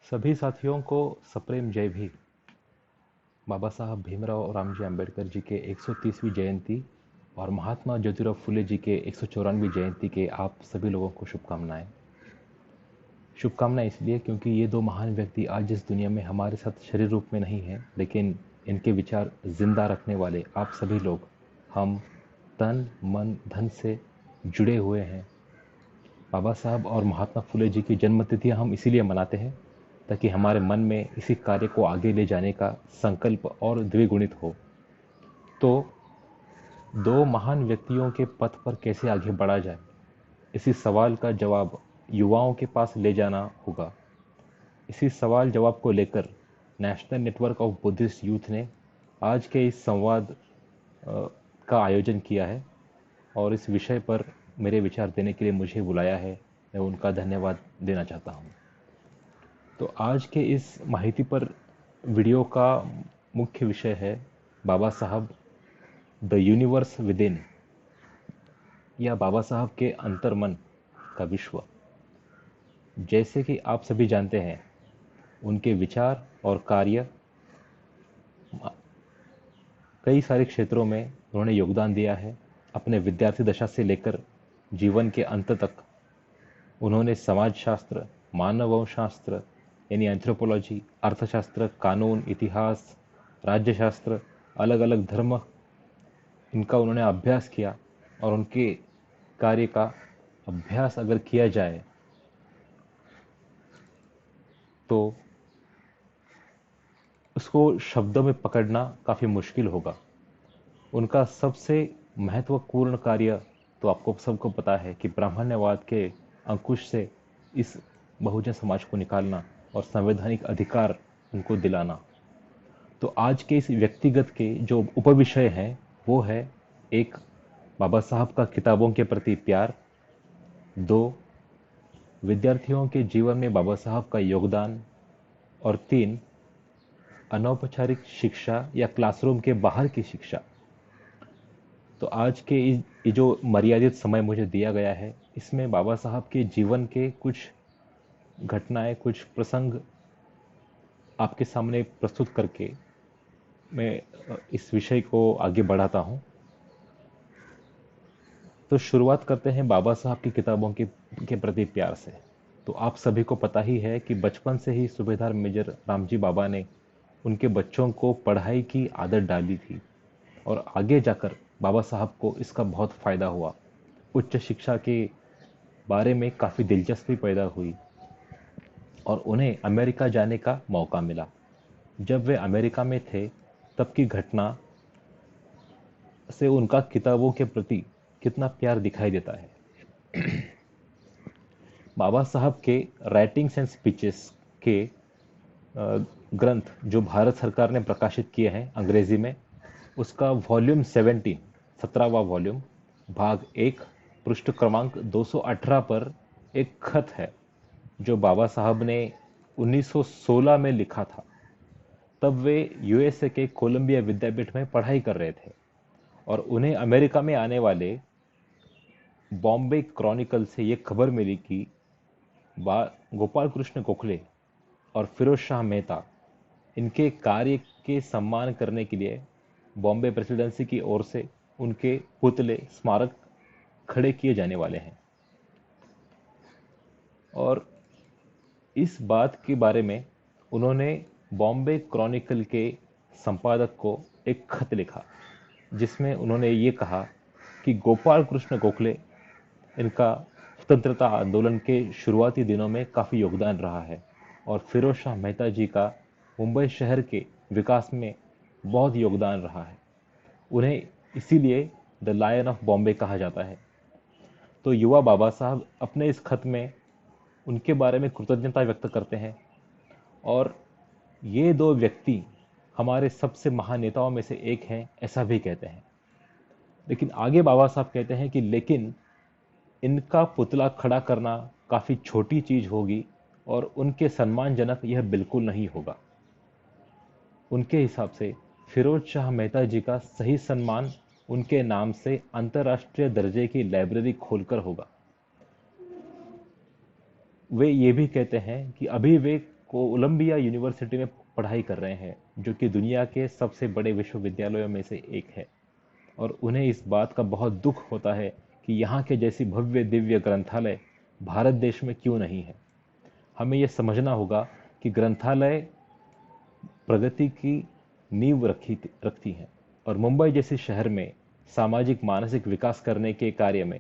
सभी साथियों को सप्रेम जय भी। बाबा साहब भीमराव रामजी अंबेडकर जी के 130वीं जयंती और महात्मा ज्योतिराव फुले जी के 194वीं जयंती के आप सभी लोगों को शुभकामनाएं। शुभकामनाएं इसलिए क्योंकि ये दो महान व्यक्ति आज इस दुनिया में हमारे साथ शरीर रूप में नहीं हैं, लेकिन इनके विचार जिंदा रखने वाले आप सभी लोग, हम तन मन धन से जुड़े हुए हैं। बाबा साहब और महात्मा फुले जी की जन्म तिथियां हम इसीलिए मनाते हैं ताकि हमारे मन में इसी कार्य को आगे ले जाने का संकल्प और द्विगुणित हो। तो दो महान व्यक्तियों के पथ पर कैसे आगे बढ़ा जाए, इसी सवाल का जवाब युवाओं के पास ले जाना होगा। इसी सवाल जवाब को लेकर national network of Buddhist youth ने आज के इस संवाद का आयोजन किया है और इस विषय पर मेरे विचार देने के लिए मुझे बुलाया है। मैं उनका धन्यवाद देना चाहता हूँ। तो आज के इस माहिती पर वीडियो का मुख्य विषय है बाबा साहब द यूनिवर्स विद इन, या बाबा साहब के अंतर्मन का विश्व। जैसे कि आप सभी जानते हैं, उनके विचार और कार्य कई सारे क्षेत्रों में उन्होंने योगदान दिया है। अपने विद्यार्थी दशा से लेकर जीवन के अंत तक उन्होंने समाजशास्त्र, मानववंशशास्त्र यानी एंथ्रोपोलॉजी, अर्थशास्त्र, कानून, इतिहास, राज्यशास्त्र, अलग अलग धर्म, इनका उन्होंने अभ्यास किया। और उनके कार्य का अभ्यास अगर किया जाए तो उसको शब्दों में पकड़ना काफ़ी मुश्किल होगा। उनका सबसे महत्वपूर्ण कार्य तो आपको सबको पता है कि ब्राह्मण्यवाद के अंकुश से इस बहुजन समाज को निकालना और संवैधानिक अधिकार उनको दिलाना। तो आज के इस व्यक्तिगत के जो उपविषय हैं वो है, एक, बाबा साहब का किताबों के प्रति प्यार। दो, विद्यार्थियों के जीवन में बाबा साहब का योगदान। और तीन, अनौपचारिक शिक्षा या क्लासरूम के बाहर की शिक्षा। तो आज के ये जो मर्यादित समय मुझे दिया गया है, इसमें बाबा साहब के जीवन के कुछ घटनाएं, कुछ प्रसंग आपके सामने प्रस्तुत करके मैं इस विषय को आगे बढ़ाता हूं। तो शुरुआत करते हैं बाबा साहब की किताबों के प्रति प्यार से। तो आप सभी को पता ही है कि बचपन से ही सूबेदार मेजर रामजी बाबा ने उनके बच्चों को पढ़ाई की आदत डाली थी और आगे जाकर बाबा साहब को इसका बहुत फ़ायदा हुआ। उच्च शिक्षा के बारे में काफ़ी दिलचस्पी पैदा हुई और उन्हें अमेरिका जाने का मौका मिला। जब वे अमेरिका में थे तब की घटना से उनका किताबों के प्रति कितना प्यार दिखाई देता है। बाबा साहब के राइटिंग्स एंड स्पीचेस के ग्रंथ जो भारत सरकार ने प्रकाशित किए हैं अंग्रेजी में, उसका वॉल्यूम 17, 17वां वॉल्यूम, भाग 1, पृष्ठ क्रमांक 218 पर एक खत है जो बाबा साहब ने 1916 में लिखा था। तब वे यूएसए के कोलंबिया विद्यापीठ में पढ़ाई कर रहे थे और उन्हें अमेरिका में आने वाले बॉम्बे क्रॉनिकल से ये खबर मिली कि गोपाल कृष्ण गोखले और फिरोज शाह मेहता, इनके कार्य के सम्मान करने के लिए बॉम्बे प्रेसिडेंसी की ओर से उनके पुतले, स्मारक खड़े किए जाने वाले हैं। और इस बात के बारे में उन्होंने बॉम्बे क्रॉनिकल के संपादक को एक खत लिखा जिसमें उन्होंने ये कहा कि गोपाल कृष्ण गोखले, इनका स्वतंत्रता आंदोलन के शुरुआती दिनों में काफ़ी योगदान रहा है और फिरोज शाह मेहता जी का मुंबई शहर के विकास में बहुत योगदान रहा है। उन्हें इसीलिए द लायन ऑफ बॉम्बे कहा जाता है। तो युवा बाबा साहब अपने इस खत में उनके बारे में कृतज्ञता व्यक्त करते हैं और ये दो व्यक्ति हमारे सबसे महान नेताओं में से एक हैं, ऐसा भी कहते हैं। लेकिन आगे बाबा साहब कहते हैं कि लेकिन इनका पुतला खड़ा करना काफ़ी छोटी चीज़ होगी और उनके सम्मानजनक यह बिल्कुल नहीं होगा। उनके हिसाब से फिरोज शाह मेहता जी का सही सम्मान उनके नाम से अंतर्राष्ट्रीय दर्जे की लाइब्रेरी खोलकर होगा। वे ये भी कहते हैं कि अभी वे कोलंबिया यूनिवर्सिटी में पढ़ाई कर रहे हैं, जो कि दुनिया के सबसे बड़े विश्वविद्यालयों में से एक है। और उन्हें इस बात का बहुत दुख होता है कि यहाँ के जैसी भव्य दिव्य ग्रंथालय भारत देश में क्यों नहीं है। हमें यह समझना होगा कि ग्रंथालय प्रगति की नींव रखती हैं, और मुंबई जैसे शहर में सामाजिक मानसिक विकास करने के कार्य में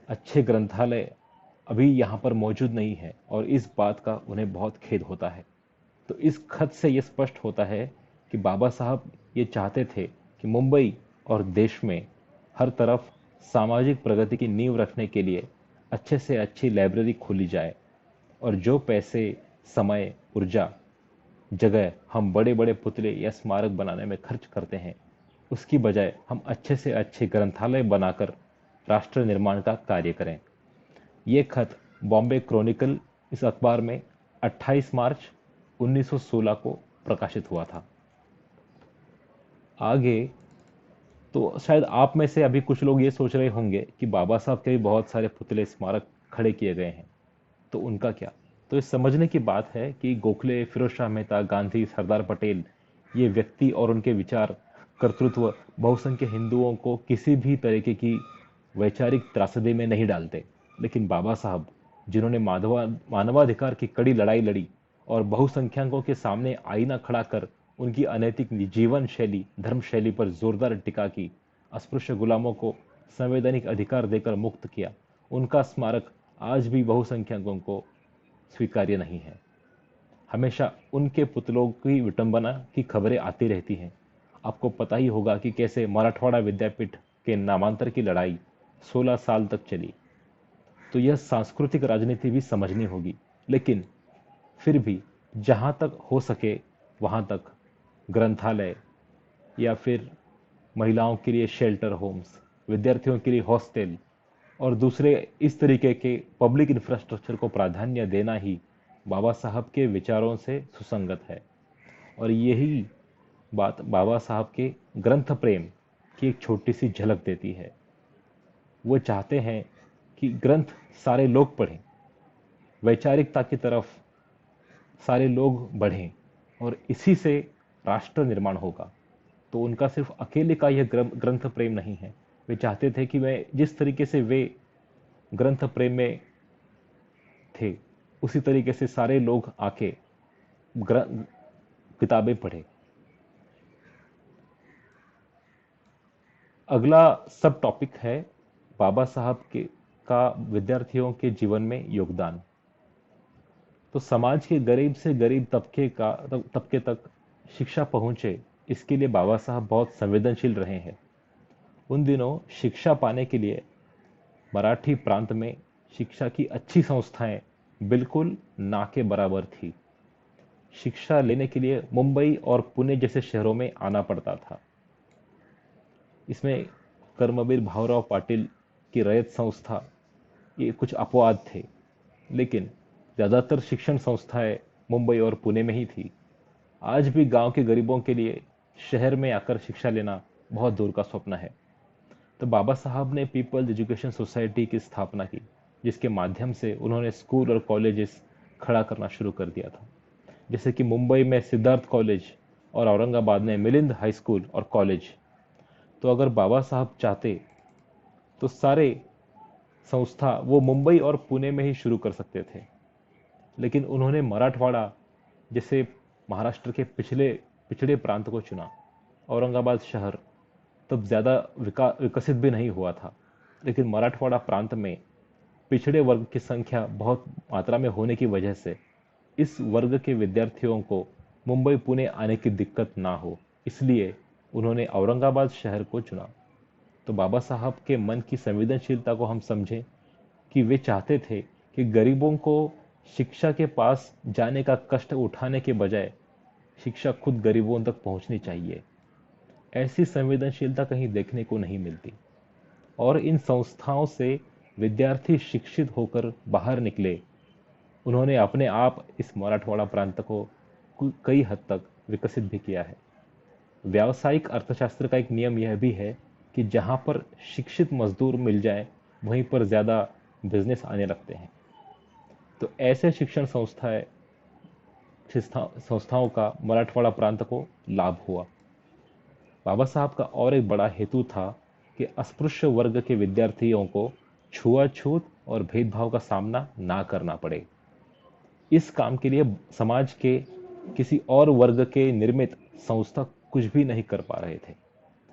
अच्छे ग्रंथालय अभी यहाँ पर मौजूद नहीं है, और इस बात का उन्हें बहुत खेद होता है। तो इस खत से यह स्पष्ट होता है कि बाबा साहब ये चाहते थे कि मुंबई और देश में हर तरफ सामाजिक प्रगति की नींव रखने के लिए अच्छे से अच्छी लाइब्रेरी खोली जाए, और जो पैसे, समय, ऊर्जा, जगह हम बड़े बड़े पुतले या स्मारक बनाने में खर्च करते हैं, उसकी बजाय हम अच्छे से अच्छे ग्रंथालय बनाकर राष्ट्र निर्माण का कार्य करें। ये खत बॉम्बे क्रॉनिकल इस अखबार में 28 मार्च 1916 को प्रकाशित हुआ था। आगे तो शायद आप में से अभी कुछ लोग ये सोच रहे होंगे कि बाबा साहब के भी बहुत सारे पुतले स्मारक खड़े किए गए हैं, तो उनका क्या। तो इस समझने की बात है कि गोखले, फिरोज शाह मेहता, गांधी, सरदार पटेल, ये व्यक्ति और उनके विचार, कर्तृत्व बहुसंख्य हिंदुओं को किसी भी तरीके की वैचारिक त्रासदी में नहीं डालते। लेकिन बाबा साहब, जिन्होंने मानवाधिकार की कड़ी लड़ाई लड़ी और बहुसंख्यकों के सामने आईना खड़ा कर उनकी अनैतिक जीवन शैली, धर्म शैली पर जोरदार टिका की, अस्पृश्य गुलामों को संवैधानिक अधिकार देकर मुक्त किया, उनका स्मारक आज भी बहुसंख्यकों को स्वीकार्य नहीं है। हमेशा उनके पुतलों की विटंबना की खबरें आती रहती हैं। आपको पता ही होगा कि कैसे मराठवाड़ा विद्यापीठ के नामांतर की लड़ाई 16 साल तक चली। तो यह सांस्कृतिक राजनीति भी समझनी होगी। लेकिन फिर भी जहाँ तक हो सके वहाँ तक ग्रंथालय, या फिर महिलाओं के लिए शेल्टर होम्स, विद्यार्थियों के लिए हॉस्टल और दूसरे इस तरीके के पब्लिक इंफ्रास्ट्रक्चर को प्राधान्य देना ही बाबा साहब के विचारों से सुसंगत है। और यही बात बाबा साहब के ग्रंथ प्रेम की एक छोटी सी झलक देती है। वो चाहते हैं कि ग्रंथ सारे लोग पढ़ें, वैचारिकता की तरफ सारे लोग बढ़ें, और इसी से राष्ट्र निर्माण होगा। तो उनका सिर्फ अकेले का यह ग्रंथ प्रेम नहीं है। वे चाहते थे कि वे जिस तरीके से वे ग्रंथ प्रेम में थे, उसी तरीके से सारे लोग आके किताबें पढ़े। अगला सब टॉपिक है बाबा साहब के का विद्यार्थियों के जीवन में योगदान। तो समाज के गरीब से गरीब तबके तक शिक्षा पहुंचे, इसके लिए बाबा साहब बहुत संवेदनशील रहे हैं। उन दिनों शिक्षा पाने के लिए मराठी प्रांत में शिक्षा की अच्छी संस्थाएं बिल्कुल ना के बराबर थी। शिक्षा लेने के लिए मुंबई और पुणे जैसे शहरों में आना पड़ता था। इसमें कर्मवीर भाऊराव पाटिल की रयत संस्था, ये कुछ अपवाद थे, लेकिन ज़्यादातर शिक्षण संस्थाएं मुंबई और पुणे में ही थी। आज भी गांव के गरीबों के लिए शहर में आकर शिक्षा लेना बहुत दूर का स्वप्न है। तो बाबा साहब ने पीपल्स एजुकेशन सोसाइटी की स्थापना की, जिसके माध्यम से उन्होंने स्कूल और कॉलेजेस खड़ा करना शुरू कर दिया था। जैसे कि मुंबई में सिद्धार्थ कॉलेज और औरंगाबाद में मिलिंद हाई स्कूल और कॉलेज। तो अगर बाबा साहब चाहते तो सारे संस्था वो मुंबई और पुणे में ही शुरू कर सकते थे, लेकिन उन्होंने मराठवाड़ा जैसे महाराष्ट्र के पिछड़े प्रांत को चुना। औरंगाबाद शहर तब ज़्यादा विकसित भी नहीं हुआ था, लेकिन मराठवाड़ा प्रांत में पिछड़े वर्ग की संख्या बहुत मात्रा में होने की वजह से इस वर्ग के विद्यार्थियों को मुंबई पुणे आने की दिक्कत ना हो, इसलिए उन्होंने औरंगाबाद शहर को चुना। तो बाबा साहब के मन की संवेदनशीलता को हम समझें कि वे चाहते थे कि गरीबों को शिक्षा के पास जाने का कष्ट उठाने के बजाय शिक्षा खुद गरीबों तक पहुंचनी चाहिए। ऐसी संवेदनशीलता कहीं देखने को नहीं मिलती। और इन संस्थाओं से विद्यार्थी शिक्षित होकर बाहर निकले। उन्होंने अपने आप इस मराठवाड़ा प्रांत को कई हद तक विकसित भी किया है। व्यावसायिक अर्थशास्त्र का एक नियम यह भी है कि जहां पर शिक्षित मजदूर मिल जाए, वहीं पर ज़्यादा बिजनेस आने लगते हैं। तो ऐसे शिक्षण संस्थाएं संस्थाओं का मराठवाड़ा प्रांत को लाभ हुआ। बाबा साहब का और एक बड़ा हेतु था कि अस्पृश्य वर्ग के विद्यार्थियों को छुआछूत और भेदभाव का सामना ना करना पड़े। इस काम के लिए समाज के किसी और वर्ग के निर्मित संस्था कुछ भी नहीं कर पा रहे थे।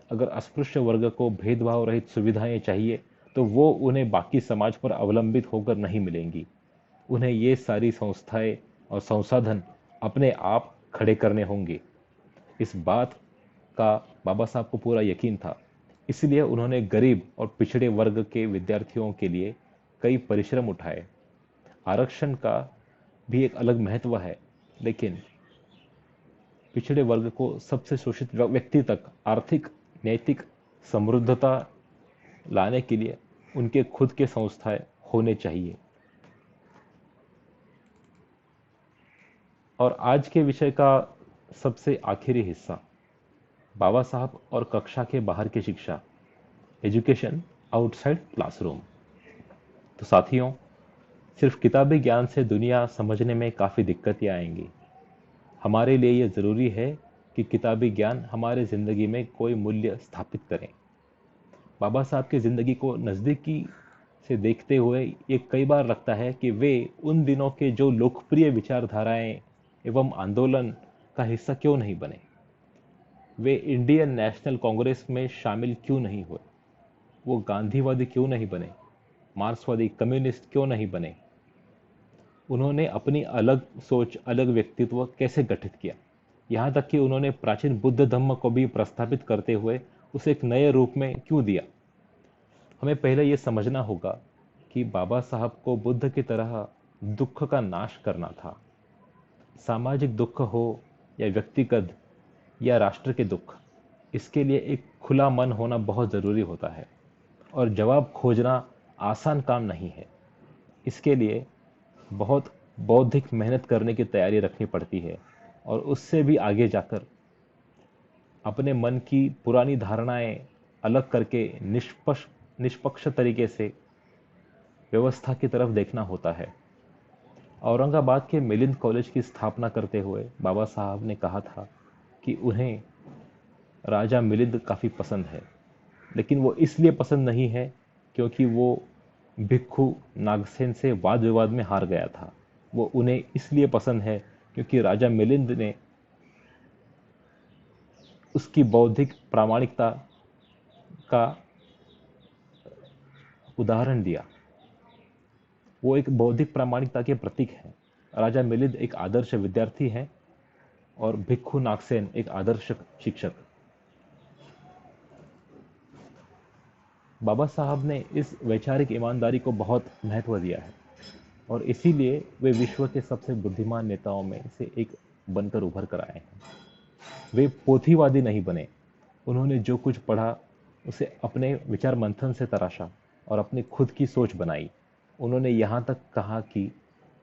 अगर अस्पृश्य वर्ग को भेदभाव रहित सुविधाएं चाहिए तो वो उन्हें बाकी समाज पर अवलंबित होकर नहीं मिलेंगी। उन्हें ये सारी संस्थाएं और संसाधन अपने आप खड़े करने होंगे। इस बात का बाबा साहब को पूरा यकीन था। इसलिए उन्होंने गरीब और पिछड़े वर्ग के विद्यार्थियों के लिए कई परिश्रम उठाए। आरक्षण का भी एक अलग महत्व है, लेकिन पिछड़े वर्ग को सबसे शोषित व्यक्ति तक आर्थिक नैतिक समृद्धता लाने के लिए उनके खुद के संस्थाएं होने चाहिए। और आज के विषय का सबसे आखिरी हिस्सा, बाबा साहब और कक्षा के बाहर की शिक्षा, एजुकेशन आउटसाइड क्लासरूम। तो साथियों, सिर्फ किताबी ज्ञान से दुनिया समझने में काफ़ी दिक्कतें आएंगी। हमारे लिए ये ज़रूरी है कि किताबी ज्ञान हमारे ज़िंदगी में कोई मूल्य स्थापित करें। बाबा साहब की ज़िंदगी को नज़दीकी से देखते हुए ये कई बार लगता है कि वे उन दिनों के जो लोकप्रिय विचारधाराएं एवं आंदोलन का हिस्सा क्यों नहीं बने। वे इंडियन नेशनल कांग्रेस में शामिल क्यों नहीं हुए। वो गांधीवादी क्यों नहीं बने, मार्क्सवादी कम्युनिस्ट क्यों नहीं बने। उन्होंने अपनी अलग सोच, अलग व्यक्तित्व कैसे गठित किया। यहाँ तक कि उन्होंने प्राचीन बुद्ध धम्म को भी प्रस्थापित करते हुए उसे एक नए रूप में क्यों दिया। हमें पहले यह समझना होगा कि बाबा साहब को बुद्ध की तरह दुख का नाश करना था। सामाजिक दुख हो या व्यक्तिगत या राष्ट्र के दुख, इसके लिए एक खुला मन होना बहुत ज़रूरी होता है और जवाब खोजना आसान काम नहीं है। इसके लिए बहुत बौद्धिक मेहनत करने की तैयारी रखनी पड़ती है और उससे भी आगे जाकर अपने मन की पुरानी धारणाएं अलग करके निष्पक्ष तरीके से व्यवस्था की तरफ देखना होता है। औरंगाबाद के मिलिंद कॉलेज की स्थापना करते हुए बाबा साहब ने कहा था कि उन्हें राजा मिलिंद काफ़ी पसंद है, लेकिन वो इसलिए पसंद नहीं है क्योंकि वो भिक्खु नागसेन से वाद विवाद में हार गया था। वो उन्हें इसलिए पसंद है क्योंकि राजा मिलिंद ने उसकी बौद्धिक प्रामाणिकता का उदाहरण दिया। वो एक बौद्धिक प्रामाणिकता के प्रतीक हैं। राजा मिलिंद एक आदर्श विद्यार्थी हैं और भिक्खु नागसेन एक आदर्श शिक्षक। बाबा साहब ने इस वैचारिक ईमानदारी को बहुत महत्व दिया है और इसीलिए वे विश्व के सबसे बुद्धिमान नेताओं में से एक बनकर उभर कर आए हैं। वे पोथीवादी नहीं बने। उन्होंने जो कुछ पढ़ा उसे अपने विचार मंथन से तराशा और अपनी खुद की सोच बनाई। उन्होंने यहाँ तक कहा कि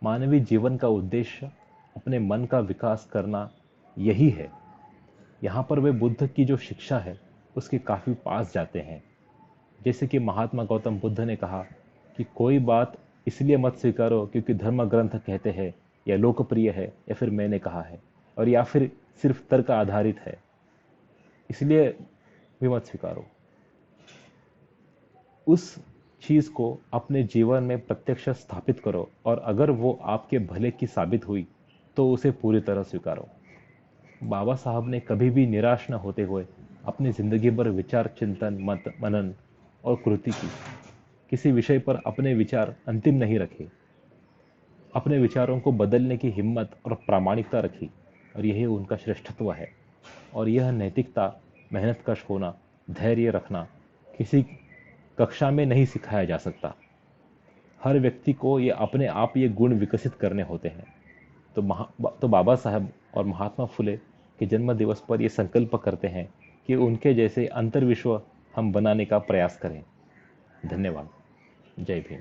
मानवीय जीवन का उद्देश्य अपने मन का विकास करना यही है। यहाँ पर वे बुद्ध की जो शिक्षा है उसके काफ़ी पास जाते हैं। जैसे कि महात्मा गौतम बुद्ध ने कहा कि कोई बात इसलिए मत स्वीकारो क्योंकि धर्म ग्रंथ कहते हैं या लोकप्रिय है या फिर मैंने कहा है और या फिर सिर्फ तर्क आधारित है, इसलिए भी मत स्वीकारो। उस चीज को अपने जीवन में प्रत्यक्ष स्थापित करो और अगर वो आपके भले की साबित हुई तो उसे पूरी तरह स्वीकारो। बाबा साहब ने कभी भी निराश न होते हुए अपनी जिंदगी भर विचार, चिंतन, मनन और कृति की। किसी विषय पर अपने विचार अंतिम नहीं रखे, अपने विचारों को बदलने की हिम्मत और प्रामाणिकता रखी और यही उनका श्रेष्ठत्व है। और यह नैतिकता, मेहनतकश होना, धैर्य रखना किसी कक्षा में नहीं सिखाया जा सकता। हर व्यक्ति को ये अपने आप ये गुण विकसित करने होते हैं। तो बाबा साहब और महात्मा फुले के जन्म दिवस पर ये संकल्प करते हैं कि उनके जैसे अंतर्विश्व हम बनाने का प्रयास करें। धन्यवाद। जय भीम।